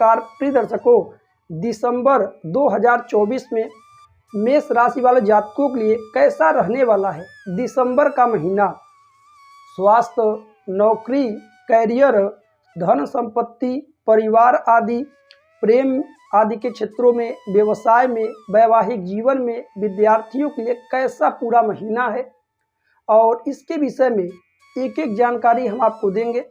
नमस्कार प्रिय दर्शकों, दिसंबर 2024 में मेष राशि वाले जातकों के लिए कैसा रहने वाला है। दिसंबर का महीना स्वास्थ्य, नौकरी, कैरियर, धन संपत्ति, परिवार आदि, प्रेम आदि के क्षेत्रों में, व्यवसाय में, वैवाहिक जीवन में विद्यार्थियों के लिए कैसा पूरा महीना है और इसके विषय में एक एक जानकारी हम आपको देंगे।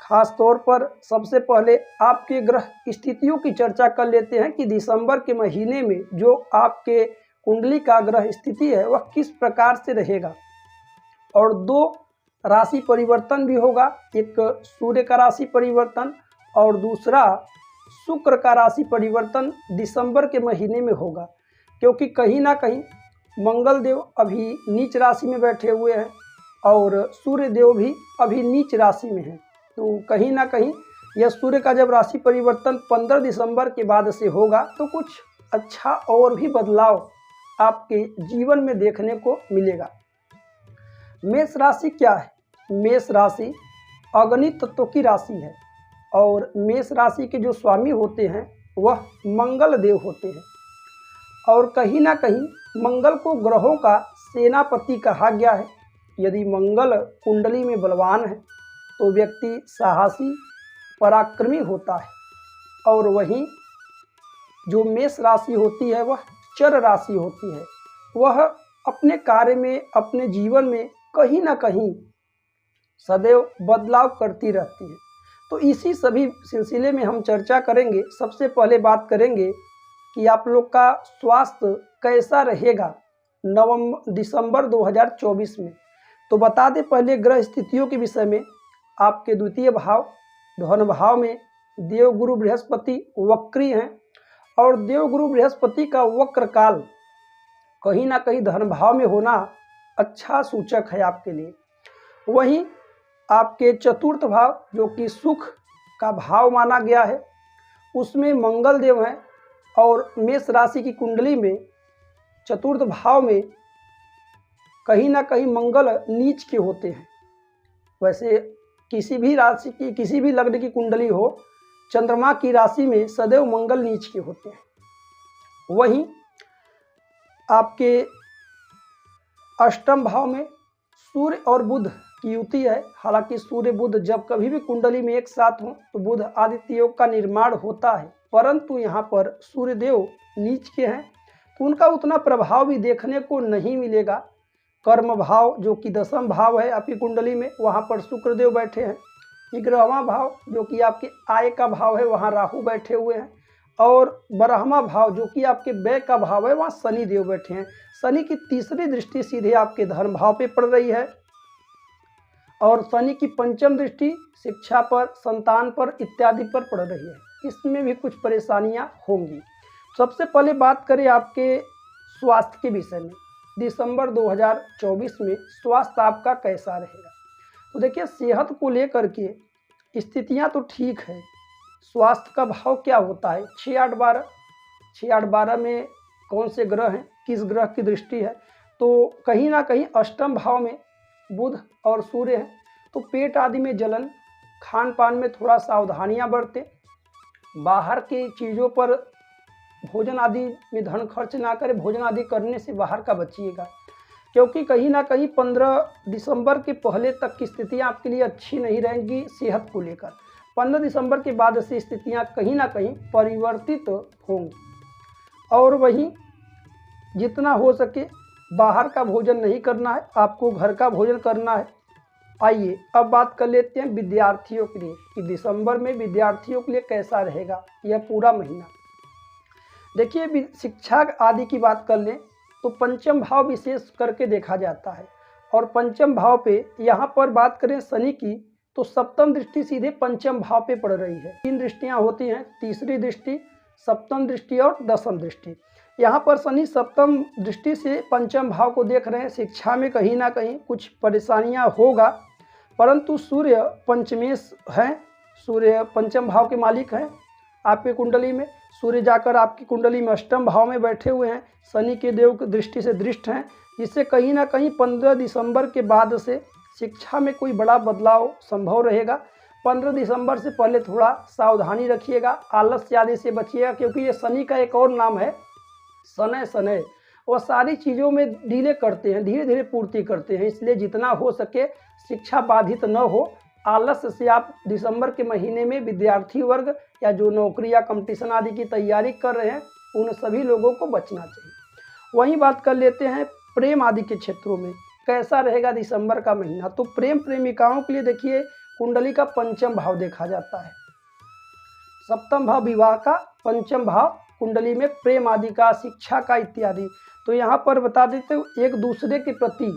खास तौर पर सबसे पहले आपके ग्रह स्थितियों की चर्चा कर लेते हैं कि दिसंबर के महीने में जो आपके कुंडली का ग्रह स्थिति है वह किस प्रकार से रहेगा। और दो राशि परिवर्तन भी होगा, एक सूर्य का राशि परिवर्तन और दूसरा शुक्र का राशि परिवर्तन दिसंबर के महीने में होगा, क्योंकि कहीं ना कहीं मंगल देव अभी नीच राशि में बैठे हुए हैं और सूर्य देव भी अभी नीच राशि में हैं। तो कहीं ना कहीं यह सूर्य का जब राशि परिवर्तन 15 दिसंबर के बाद से होगा तो कुछ अच्छा और भी बदलाव आपके जीवन में देखने को मिलेगा। मेष राशि क्या है? मेष राशि अग्नि तत्व की राशि है और मेष राशि के जो स्वामी होते हैं वह मंगल देव होते हैं और कहीं ना कहीं मंगल को ग्रहों का सेनापति कहा गया है। यदि मंगल कुंडली में बलवान है तो व्यक्ति साहसी, पराक्रमी होता है और वहीं जो मेष राशि होती है वह चर राशि होती है। वह अपने कार्य में, अपने जीवन में कहीं ना कहीं सदैव बदलाव करती रहती है। तो इसी सभी सिलसिले में हम चर्चा करेंगे। सबसे पहले बात करेंगे कि आप लोग का स्वास्थ्य कैसा रहेगा दिसंबर 2024 में। तो बता दें पहले ग्रह स्थितियों के विषय में। आपके द्वितीय भाव धन भाव में देवगुरु बृहस्पति वक्री हैं और देवगुरु बृहस्पति का वक्र काल कहीं ना कहीं धन भाव में होना अच्छा सूचक है आपके लिए। वहीं आपके चतुर्थ भाव जो कि सुख का भाव माना गया है उसमें मंगल देव हैं और मेष राशि की कुंडली में चतुर्थ भाव में कहीं ना कहीं मंगल नीच के होते हैं। वैसे किसी भी राशि की, किसी भी लग्न की कुंडली हो, चंद्रमा की राशि में सदैव मंगल नीच के होते हैं। वहीं आपके अष्टम भाव में सूर्य और बुध की युति है। हालांकि सूर्य बुध जब कभी भी कुंडली में एक साथ हों तो बुध आदित्य योग का निर्माण होता है, परंतु यहाँ पर सूर्य देव नीच के हैं तो उनका उतना प्रभाव भी देखने को नहीं मिलेगा। कर्म भाव जो कि दसम भाव है आपकी कुंडली में, वहाँ पर शुक्र देव बैठे हैं। 11वां भाव जो कि आपके आय का भाव है वहाँ राहु बैठे हुए हैं और 12वां भाव जो कि आपके व्यय का भाव है वहाँ शनि देव बैठे हैं। शनि की तीसरी दृष्टि सीधे आपके धर्म भाव पे पड़ रही है और शनि की पंचम दृष्टि शिक्षा पर, संतान पर इत्यादि पर पड़ रही है। इसमें भी कुछ परेशानियां होंगी। सबसे पहले बात करें आपके स्वास्थ्य के विषय में। दिसंबर 2024 में स्वास्थ्य आपका कैसा रहेगा? तो देखिए, सेहत को लेकर के स्थितियां तो ठीक है। स्वास्थ्य का भाव क्या होता है? 6-8-12 6-8-12 में कौन से ग्रह हैं, किस ग्रह की दृष्टि है? तो कहीं ना कहीं अष्टम भाव में बुध और सूर्य हैं। तो पेट आदि में जलन, खान पान में थोड़ा सावधानियां बरतें, बाहर की चीज़ों पर भोजन आदि में धन खर्च ना करें, भोजन आदि करने से बाहर का बचिएगा, क्योंकि कहीं ना कहीं 15 दिसंबर के पहले तक की स्थितियां आपके लिए अच्छी नहीं रहेंगी सेहत को लेकर। 15 दिसंबर के बाद से स्थितियां कहीं ना कहीं परिवर्तित होंगी और वहीं जितना हो सके बाहर का भोजन नहीं करना है, आपको घर का भोजन करना है। आइए अब बात कर लेते हैं विद्यार्थियों के लिए कि दिसंबर में विद्यार्थियों के लिए कैसा रहेगा यह पूरा महीना। देखिए, शिक्षा आदि की बात कर लें तो पंचम भाव विशेष करके देखा जाता है और पंचम भाव पे यहाँ पर बात करें शनि की तो सप्तम दृष्टि सीधे पंचम भाव पे पड़ रही है। 3 दृष्टियाँ होती हैं, तीसरी दृष्टि, सप्तम दृष्टि और दसम दृष्टि। यहाँ पर शनि सप्तम दृष्टि से पंचम भाव को देख रहे हैं। शिक्षा में कहीं ना कहीं कुछ परेशानियाँ होगा, परंतु सूर्य पंचमेश हैं, सूर्य पंचम भाव के मालिक हैं आपकी कुंडली में। सूर्य जाकर आपकी कुंडली में अष्टम भाव में बैठे हुए हैं, शनि के देव की दृष्टि से दृष्ट हैं, जिससे कहीं ना कहीं 15 दिसंबर के बाद से शिक्षा में कोई बड़ा बदलाव संभव रहेगा। 15 दिसंबर से पहले थोड़ा सावधानी रखिएगा, आलस आदि से बचिएगा, क्योंकि ये शनि का एक और नाम है शनय शनय। वो सारी चीज़ों में डिले करते हैं, धीरे धीरे पूर्ति करते हैं। इसलिए जितना हो सके शिक्षा बाधित न हो, आलस से आप दिसंबर के महीने में विद्यार्थी वर्ग या जो नौकरी या कंपटीशन आदि की तैयारी कर रहे हैं उन सभी लोगों को बचना चाहिए। वहीं बात कर लेते हैं प्रेम आदि के क्षेत्रों में कैसा रहेगा दिसंबर का महीना। तो प्रेम प्रेमिकाओं के लिए देखिए कुंडली का पंचम भाव देखा जाता है, सप्तम भाव विवाह का, पंचम भाव कुंडली में प्रेम आदि का, शिक्षा का इत्यादि। तो यहाँ पर बता देते हो एक दूसरे के प्रति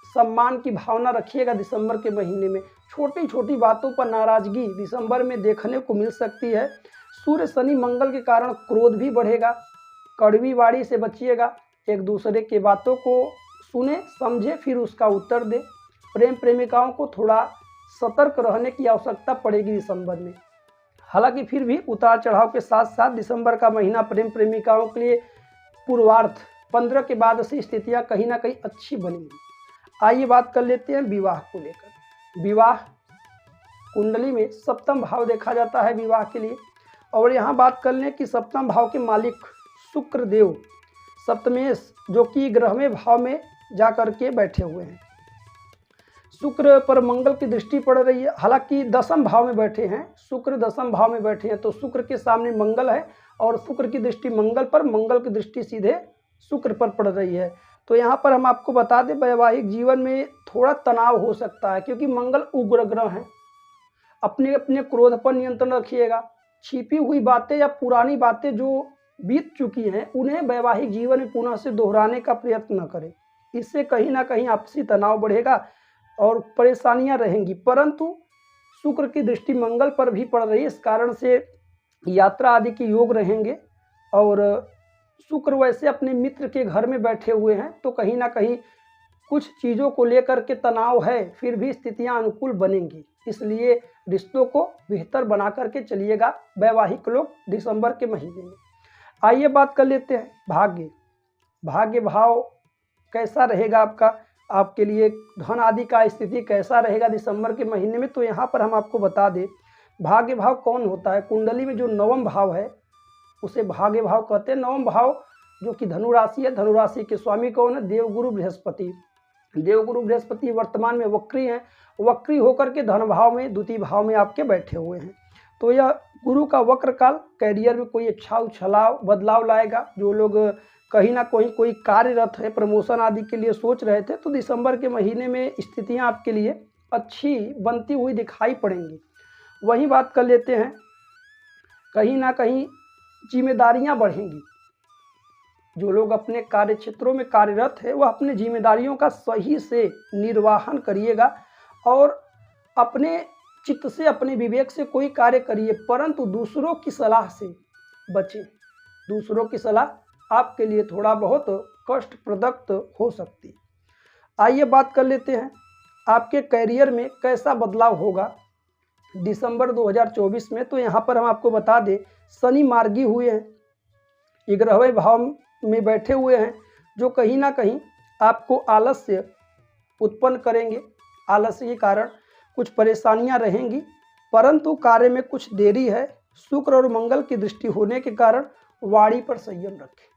सम्मान की भावना रखिएगा दिसंबर के महीने में। छोटी छोटी बातों पर नाराजगी दिसंबर में देखने को मिल सकती है। सूर्य शनि मंगल के कारण क्रोध भी बढ़ेगा, कड़वी वाणी से बचिएगा, एक दूसरे के बातों को सुने समझे फिर उसका उत्तर दे। प्रेम प्रेमिकाओं को थोड़ा सतर्क रहने की आवश्यकता पड़ेगी दिसंबर में। हालांकि फिर भी उतार चढ़ाव के साथ साथ दिसंबर का महीना प्रेम प्रेमिकाओं के लिए पूर्वार्ध 15 के बाद से स्थितियां कहीं ना कहीं अच्छी बनेंगी। आइए बात कर लेते हैं विवाह को लेकर। विवाह कुंडली में सप्तम भाव देखा जाता है विवाह के लिए, और यहाँ बात कर लें कि सप्तम भाव के मालिक शुक्र देव सप्तमेश जो कि ग्रहवें भाव में जा कर के बैठे हुए हैं। शुक्र पर मंगल की दृष्टि पड़ रही है, हालांकि दसम भाव में बैठे हैं, शुक्र दसम भाव में बैठे हैं, तो शुक्र के सामने मंगल है और शुक्र की दृष्टि मंगल पर, मंगल की दृष्टि सीधे शुक्र पर पड़ रही है। तो यहाँ पर हम आपको बता दें वैवाहिक जीवन में थोड़ा तनाव हो सकता है, क्योंकि मंगल उग्र ग्रह हैं। अपने अपने क्रोध पर नियंत्रण रखिएगा। छिपी हुई बातें या पुरानी बातें जो बीत चुकी हैं उन्हें वैवाहिक जीवन में पुनः से दोहराने का प्रयत्न न करें। इससे कहीं ना कहीं आपसी तनाव बढ़ेगा और परेशानियां रहेंगी। परंतु शुक्र की दृष्टि मंगल पर भी पड़ रही है, इस कारण से यात्रा आदि के योग रहेंगे। और शुक्र वैसे अपने मित्र के घर में बैठे हुए हैं, तो कहीं ना कहीं कुछ चीज़ों को लेकर के तनाव है, फिर भी स्थितियां अनुकूल बनेंगी। इसलिए रिश्तों को बेहतर बना करके चलिएगा वैवाहिक लोग दिसंबर के महीने में। आइए बात कर लेते हैं भाग्य। भाग्य भाव कैसा रहेगा आपका, आपके लिए धन आदि का स्थिति कैसा रहेगा दिसंबर के महीने में। तो यहाँ पर हम आपको बता दें भाग्य भाव कौन होता है। कुंडली में जो नवम भाव है उसे भाग्य भाव कहते हैं। नवम भाव जो कि धनु राशि है, धनु राशि के स्वामी कौन है, देवगुरु बृहस्पति। देवगुरु बृहस्पति वर्तमान में वक्री हैं, वक्री होकर के धन भाव में द्वितीय भाव में आपके बैठे हुए हैं। तो यह गुरु का वक्र काल कैरियर में कोई अच्छा उछाव बदलाव लाएगा। जो लोग कहीं ना कहीं कोई कार्यरत है, प्रमोशन आदि के लिए सोच रहे थे, तो दिसंबर के महीने में स्थितियां आपके लिए अच्छी बनती हुई दिखाई पड़ेंगी। वहीं बात कर लेते हैं कहीं ना कहीं जिम्मेदारियां बढ़ेंगी। जो लोग अपने कार्य क्षेत्रों में कार्यरत है वह अपने जिम्मेदारियों का सही से निर्वाहन करिएगा और अपने चित्त से, अपने विवेक से कोई कार्य करिए, परंतु दूसरों की सलाह से बचें। दूसरों की सलाह आपके लिए थोड़ा बहुत कष्टप्रद हो सकती है। आइए बात कर लेते हैं आपके करियर में कैसा बदलाव होगा दिसंबर 2024 में। तो यहाँ पर हम आपको बता दें शनि मार्गी हुए हैं, 11वें भाव में बैठे हुए हैं, जो कहीं ना कहीं आपको आलस्य उत्पन्न करेंगे। आलस्य के कारण कुछ परेशानियां रहेंगी, परंतु कार्य में कुछ देरी है। शुक्र और मंगल की दृष्टि होने के कारण वाणी पर संयम रखें।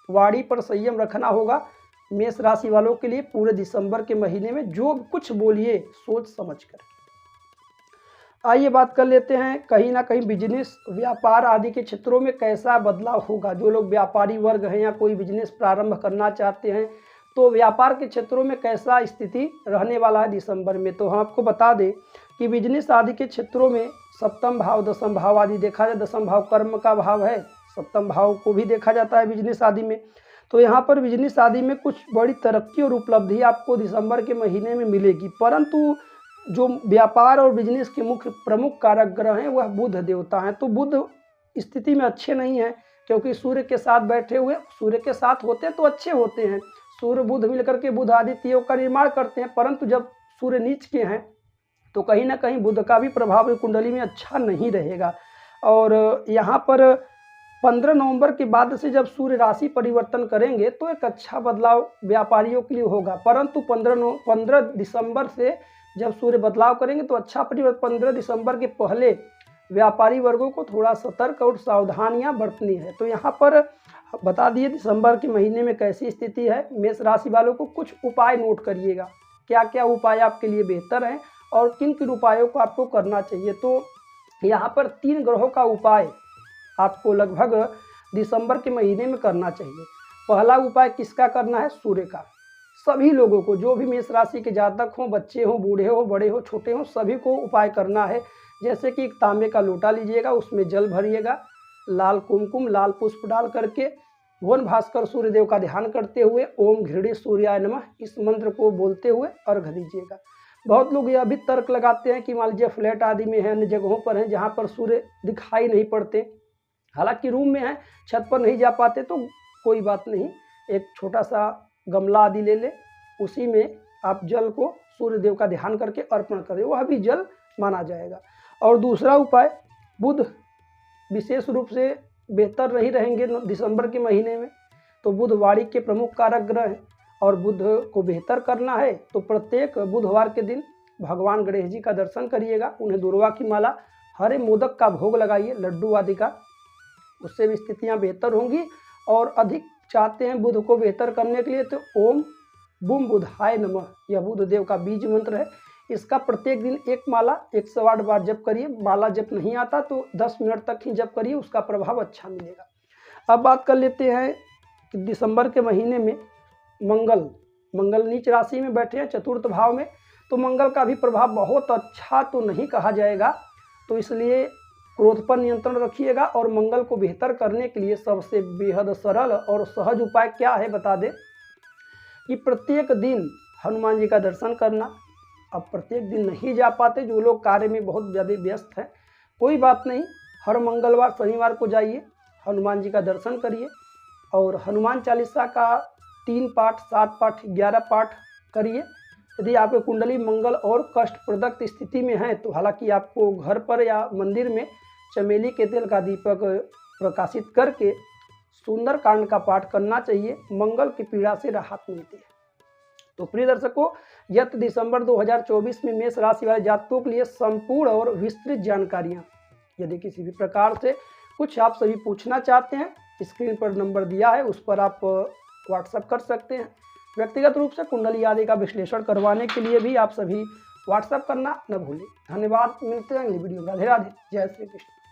वाणी पर संयम रखना होगा मेष राशि वालों के लिए पूरे दिसंबर के महीने में। जो कुछ बोलिए सोच समझ कर। आइए बात कर लेते हैं कहीं ना कहीं बिजनेस, व्यापार आदि के क्षेत्रों में कैसा बदलाव होगा। जो लोग व्यापारी वर्ग हैं या कोई बिजनेस प्रारंभ करना चाहते हैं, तो व्यापार के क्षेत्रों में कैसा स्थिति रहने वाला है दिसंबर में। तो हम आपको बता दें कि बिजनेस आदि के क्षेत्रों में सप्तम भाव, दसम भाव आदि देखा जाए। दसम भाव कर्म का भाव है, सप्तम भाव को भी देखा जाता है बिजनेस आदि में। तो यहाँ पर बिजनेस आदि में कुछ बड़ी तरक्की और उपलब्धि आपको दिसंबर के महीने में मिलेगी। परंतु जो व्यापार और बिजनेस के मुख्य प्रमुख कारक ग्रह हैं वह बुध देवता हैं। तो बुध स्थिति में अच्छे नहीं हैं, क्योंकि सूर्य के साथ बैठे हुए, सूर्य के साथ होते तो अच्छे होते हैं। सूर्य बुध मिलकर के बुध आदित्य योग का निर्माण करते हैं, परंतु जब सूर्य नीच के हैं तो कहीं ना कहीं बुध का भी प्रभाव कुंडली में अच्छा नहीं रहेगा। और यहाँ पर 15 नवंबर के बाद से जब सूर्य राशि परिवर्तन करेंगे तो एक अच्छा बदलाव व्यापारियों के लिए होगा। परंतु 15 दिसंबर से जब सूर्य बदलाव करेंगे तो अच्छा परिवर्तन। 15 दिसंबर के पहले व्यापारी वर्गों को थोड़ा सतर्क और सावधानियां बरतनी है। तो यहाँ पर बता दिए दिसंबर के महीने में कैसी स्थिति है। मेष राशि वालों को कुछ उपाय नोट करिएगा, क्या क्या उपाय आपके लिए बेहतर हैं और किन किन उपायों को आपको करना चाहिए। तो यहाँ पर 3 ग्रहों का उपाय आपको लगभग दिसंबर के महीने में करना चाहिए। पहला उपाय किसका करना है? सूर्य का। सभी लोगों को, जो भी मेष राशि के जातक हों, बच्चे हों, बूढ़े हों, बड़े हों, छोटे हों, सभी को उपाय करना है। जैसे कि एक तांबे का लोटा लीजिएगा, उसमें जल भरिएगा, लाल कुमकुम, लाल पुष्प डाल करके भुवन भास्कर सूर्यदेव का ध्यान करते हुए ओम घृणी सूर्याय नमः इस मंत्र को बोलते हुए अर्घ दीजिएगा। बहुत लोग यह भी तर्क लगाते हैं कि मान लीजिए फ्लैट आदि में है, अन्य जगहों पर हैं जहाँ पर सूर्य दिखाई नहीं पड़ते, हालांकि रूम में है, छत पर नहीं जा पाते, तो कोई बात नहीं, एक छोटा सा गमला आदि ले ले, उसी में आप जल को सूर्यदेव का ध्यान करके अर्पण करें, वह भी जल माना जाएगा। और दूसरा उपाय, बुध विशेष रूप से बेहतर नहीं रहेंगे दिसंबर के महीने में, तो बुध वाणी के प्रमुख कारक ग्रह हैं और बुध को बेहतर करना है तो प्रत्येक बुधवार के दिन भगवान गणेश जी का दर्शन करिएगा, उन्हें दुर्वा की माला, हरे मोदक का भोग लगाइए, लड्डू आदि का, उससे भी स्थितियाँ बेहतर होंगी। और अधिक चाहते हैं बुध को बेहतर करने के लिए तो ओम बुम बुधाय नमः, यह बुध देव का बीज मंत्र है, इसका प्रत्येक दिन एक माला 108 बार जप करिए। माला जप नहीं आता तो 10 मिनट तक ही जप करिए, उसका प्रभाव अच्छा मिलेगा। अब बात कर लेते हैं कि दिसंबर के महीने में मंगल नीच राशि में बैठे हैं, चतुर्थ भाव में, तो मंगल का भी प्रभाव बहुत अच्छा तो नहीं कहा जाएगा, तो इसलिए क्रोध पर नियंत्रण रखिएगा। और मंगल को बेहतर करने के लिए सबसे बेहद सरल और सहज उपाय क्या है बता दें कि प्रत्येक दिन हनुमान जी का दर्शन करना। अब प्रत्येक दिन नहीं जा पाते, जो लोग कार्य में बहुत ज़्यादा व्यस्त हैं, कोई बात नहीं, हर मंगलवार शनिवार को जाइए, हनुमान जी का दर्शन करिए और हनुमान चालीसा का 3 पाठ, 7 पाठ, 11 पाठ करिए। यदि आपकी कुंडली मंगल और कष्टप्रदक स्थिति में है तो हालांकि आपको घर पर या मंदिर में चमेली के तेल का दीपक प्रकाशित करके सुंदर कांड का पाठ करना चाहिए, मंगल की पीड़ा से राहत मिलती है। तो प्रिय दर्शकों, यह दिसंबर 2024 में मेष राशि वाले जातकों के लिए संपूर्ण और विस्तृत जानकारियाँ। यदि किसी भी प्रकार से कुछ आप सभी पूछना चाहते हैं, स्क्रीन पर नंबर दिया है, उस पर आप व्हाट्सएप कर सकते हैं। व्यक्तिगत रूप से कुंडली आदि का विश्लेषण करवाने के लिए भी आप सभी व्हाट्सएप करना न भूलें। धन्यवाद, मिलते हैं अगली वीडियो में। राधे राधे, जय श्री कृष्ण।